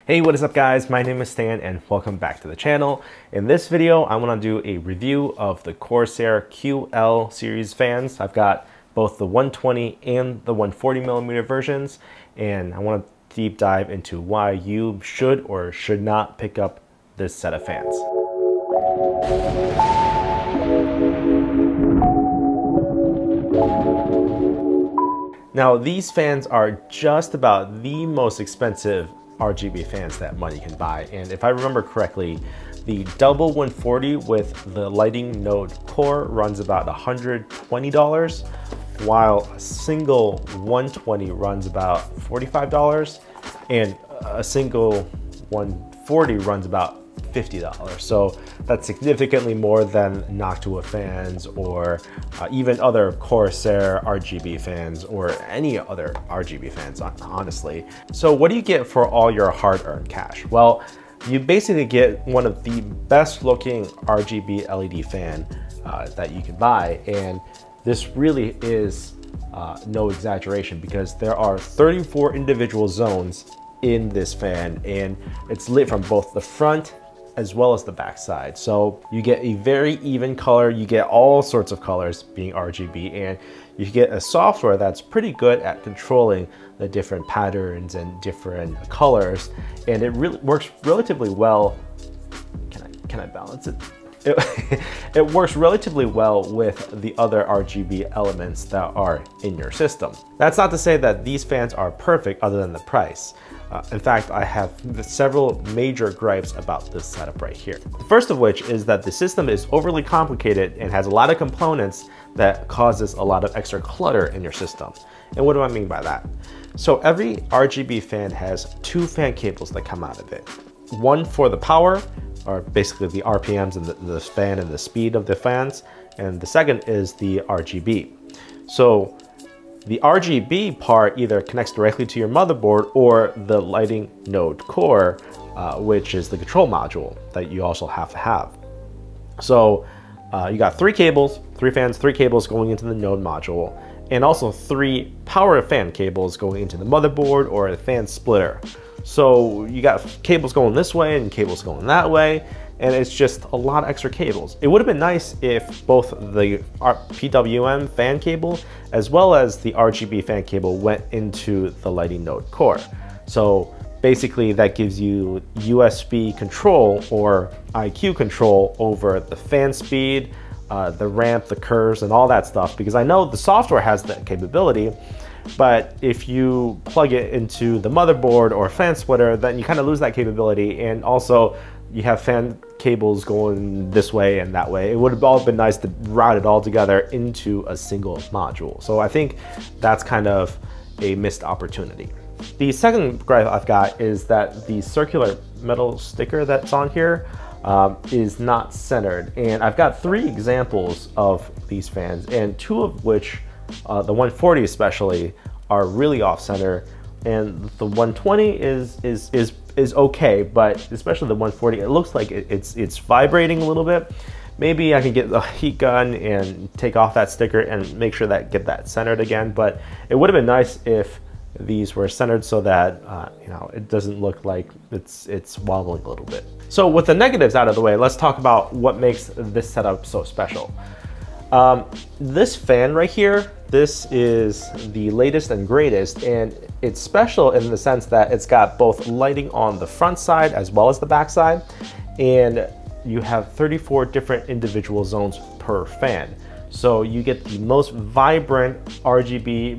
Hey, what is up guys? My name is Stan and welcome back to the channel. In this video, I want to do a review of the Corsair QL Series fans. I've got both the 120 and the 140 millimeter versions, and I want to deep dive into why you should or should not pick up this set of fans. Now, these fans are just about the most expensive RGB fans that money can buy. And if I remember correctly, the double 140 with the lighting node core runs about $120, while a single 120 runs about $45, and a single 140 runs about $50. So that's significantly more than Noctua fans or even other Corsair RGB fans or any other RGB fans, honestly. So what do you get for all your hard-earned cash? Well, you basically get one of the best looking RGB LED fan that you can buy. And this really is no exaggeration, because there are 34 individual zones in this fan, and it's lit from both the front as well as the back side. So you get a very even color, you get all sorts of colors being RGB, and you get a software that's pretty good at controlling the different patterns and different colors, and it really works relatively well. Can I balance it? It works relatively well with the other RGB elements that are in your system. That's not to say that these fans are perfect other than the price. In fact, I have several major gripes about this setup right here. The first of which is that the system is overly complicated and has a lot of components that causes a lot of extra clutter in your system. And what do I mean by that? So every RGB fan has two fan cables that come out of it. One for the power, or basically the RPMs and the fan and the speed of the fans, and the second is the RGB. So the RGB part either connects directly to your motherboard or the lighting node core, which is the control module that you also have to have. So you got three cables, three fans, three cables going into the node module, and also three power fan cables going into the motherboard or a fan splitter. So you got cables going this way and cables going that way, and it's just a lot of extra cables. It would have been nice if both the PWM fan cable as well as the RGB fan cable went into the lighting node core. So basically that gives you USB control or iCue control over the fan speed, the ramp, the curves, and all that stuff, because I know the software has that capability. But if you plug it into the motherboard or fan splitter, then you kind of lose that capability. And also you have fan cables going this way and that way. It would have all been nice to route it all together into a single module. So I think that's kind of a missed opportunity. The second gripe I've got is that the circular metal sticker that's on here is not centered. And I've got three examples of these fans, and two of which, the 140 especially, are really off center, and the 120 is okay, but especially the 140, it looks like it's vibrating a little bit. Maybe I can get the heat gun and take off that sticker and make sure that get that centered again. But it would have been nice if these were centered so that you know, it doesn't look like it's wobbling a little bit. So with the negatives out of the way, let's talk about what makes this setup so special. This fan right here, this is the latest and greatest, and it's special in the sense that it's got both lighting on the front side as well as the back side, and you have 34 different individual zones per fan. So you get the most vibrant RGB,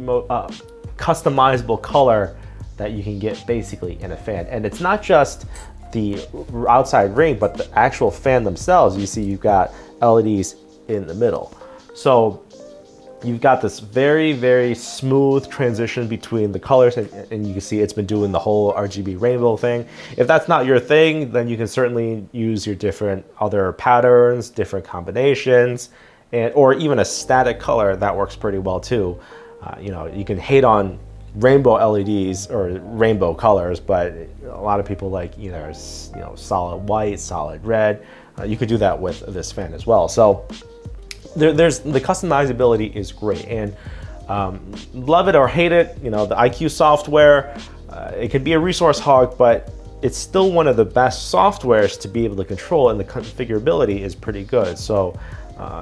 customizable color that you can get basically in a fan. And it's not just the outside ring, but the actual fan themselves. You see you've got LEDs in the middle. So you've got this very, very smooth transition between the colors, and you can see it's been doing the whole RGB rainbow thing. If that's not your thing, then you can certainly use your different other patterns, different combinations, or even a static color that works pretty well too. You know, you can hate on rainbow LEDs or rainbow colors, but a lot of people like either, you know, solid white, solid red. You could do that with this fan as well. So there's the customizability is great, and love it or hate it, you know, the iCue software, it could be a resource hog, but it's still one of the best softwares to be able to control, and the configurability is pretty good. So,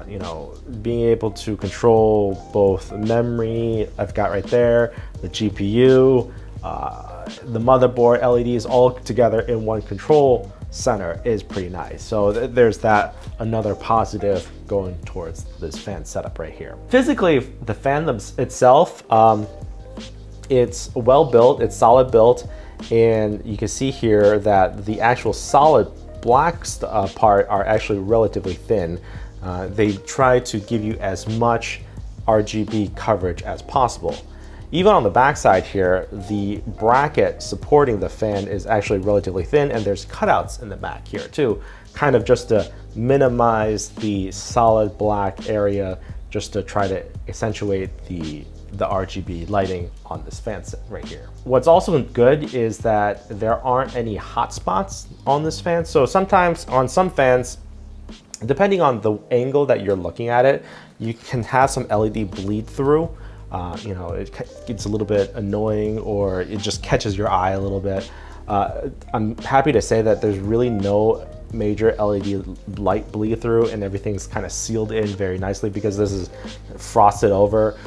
you know, being able to control both memory, I've got right there, the GPU, the motherboard, LEDs all together in one control center is pretty nice. So there's that another positive going towards this fan setup right here. Physically, the fan itself, it's well built, it's solid built, and you can see here that the actual solid black part are actually relatively thin. They try to give you as much RGB coverage as possible. Even on the back side here, the bracket supporting the fan is actually relatively thin, and there's cutouts in the back here too, kind of just to minimize the solid black area, just to try to accentuate the RGB lighting on this fan set right here. What's also good is that there aren't any hot spots on this fan. So sometimes on some fans, depending on the angle that you're looking at it, you can have some LED bleed through. You know, it gets a little bit annoying, or it just catches your eye a little bit. I'm happy to say that there's really no major LED light bleed through, and everything's kind of sealed in very nicely because this is frosted over.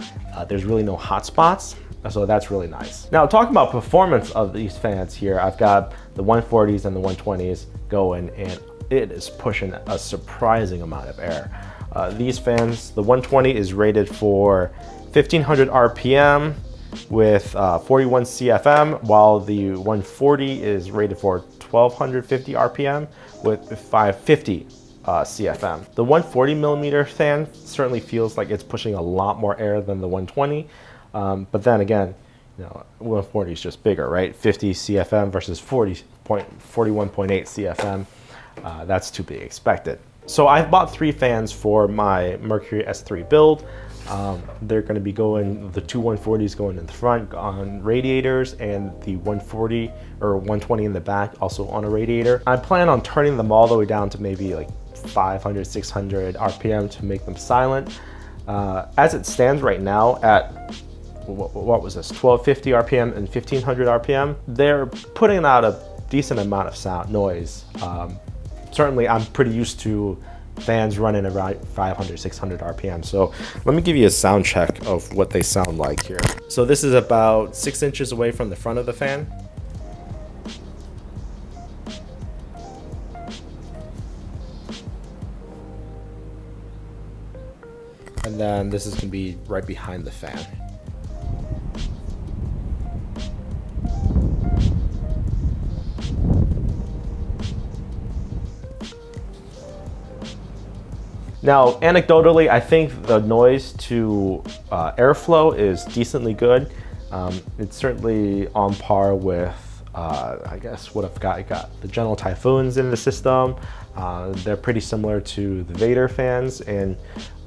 There's really no hot spots, so that's really nice. Now, talking about performance of these fans here, I've got the 140s and the 120s going, and it is pushing a surprising amount of air. These fans, the 120 is rated for 1500 RPM with 41 CFM, while the 140 is rated for 1250 RPM with 550 CFM. The 140 millimeter fan certainly feels like it's pushing a lot more air than the 120, but then again, you know, 140 is just bigger, right? 50 CFM versus 41.8 CFM. That's to be expected. So I've bought 3 fans for my Mercury S3 build. They're going to be going, the 2 140s going in the front on radiators, and the 140 or 120 in the back also on a radiator. I plan on turning them all the way down to maybe like 500, 600 RPM to make them silent. As it stands right now at, what was this, 1250 RPM and 1500 RPM, they're putting out a decent amount of noise. Certainly I'm pretty used to fans running around 500, 600 RPM. So let me give you a sound check of what they sound like here. So this is about 6 inches away from the front of the fan. And then this is gonna be right behind the fan. Now, anecdotally, I think the noise to airflow is decently good. It's certainly on par with, I guess, what I've got. I got the General Typhoons in the system. They're pretty similar to the Vader fans, and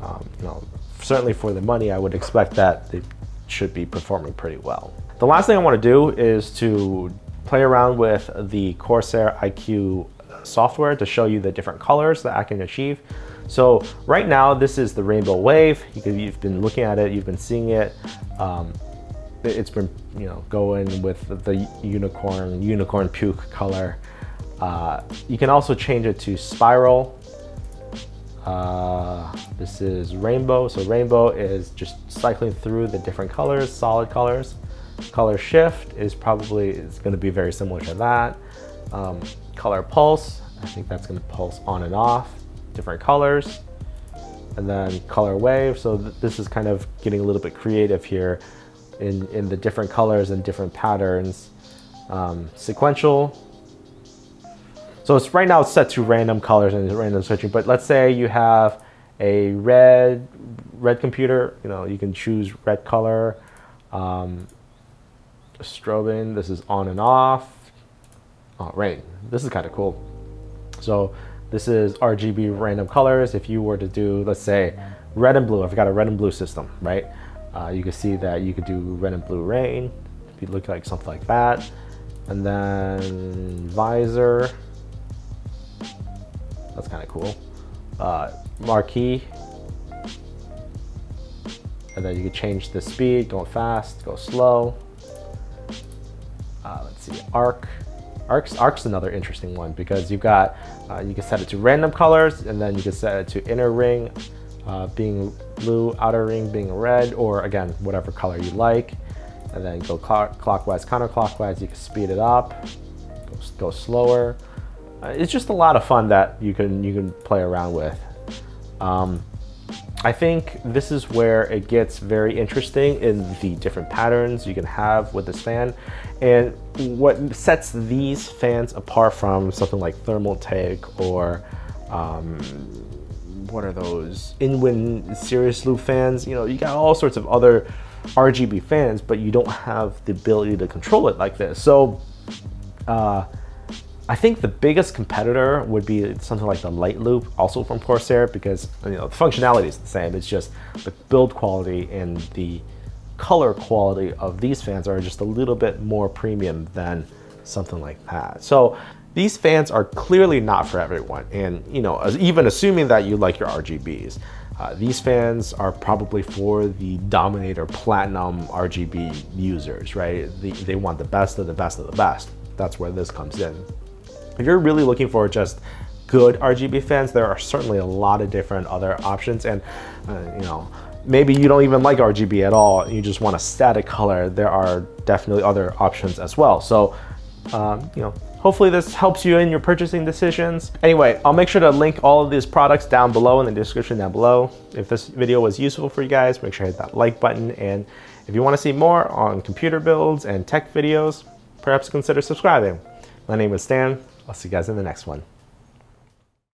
you know, certainly for the money, I would expect that they should be performing pretty well. The last thing I want to do is to play around with the Corsair iCue software to show you the different colors that I can achieve. So right now, this is the Rainbow Wave. You've been looking at it, you've been seeing it. It's been, you know, going with the unicorn puke color. You can also change it to spiral. This is rainbow. So rainbow is just cycling through the different colors, solid colors. Color shift is going to be very similar to that. Color pulse, I think that's going to pulse on and off, different colors. And then color wave, so this is kind of getting a little bit creative here in the different colors and different patterns. Sequential, so it's right now it's set to random colors and random switching, but let's say you have a red computer, you know, you can choose red color. Strobing, this is on and off. Oh, rain, this is kind of cool. So this is RGB random colors. If you were to do, let's say, red and blue, I've got a red and blue system, right? You can see that you could do red and blue rain, if you look like something like that. And then visor, that's kind of cool. Marquee, and then you can change the speed, go fast, go slow. Let's see, arc, Arc's another interesting one because you've got, you can set it to random colors, and then you can set it to inner ring being blue, outer ring being red, or again, whatever color you like. And then go clockwise, counterclockwise. You can speed it up, go slower. It's just a lot of fun that you can play around with. I think this is where it gets very interesting in the different patterns you can have with this fan. And what sets these fans apart from something like Thermaltake or what are those? Inwind Serious Loop fans. You know, you got all sorts of other RGB fans, but you don't have the ability to control it like this. So I think the biggest competitor would be something like the Light Loop, also from Corsair, because the functionality is the same. It's just the build quality and the color quality of these fans are just a little bit more premium than something like that. So these fans are clearly not for everyone. And even assuming that you like your RGBs, these fans are probably for the Dominator Platinum RGB users, right? They want the best of the best of the best. That's where this comes in. If you're really looking for just good RGB fans, there are certainly a lot of different other options. And maybe you don't even like RGB at all, you just want a static color, there are definitely other options as well. So hopefully this helps you in your purchasing decisions. Anyway, I'll make sure to link all of these products down below in the description down below. If this video was useful for you guys, make sure to hit that like button. And if you want to see more on computer builds and tech videos, perhaps consider subscribing. My name is Stan. I'll see you guys in the next one.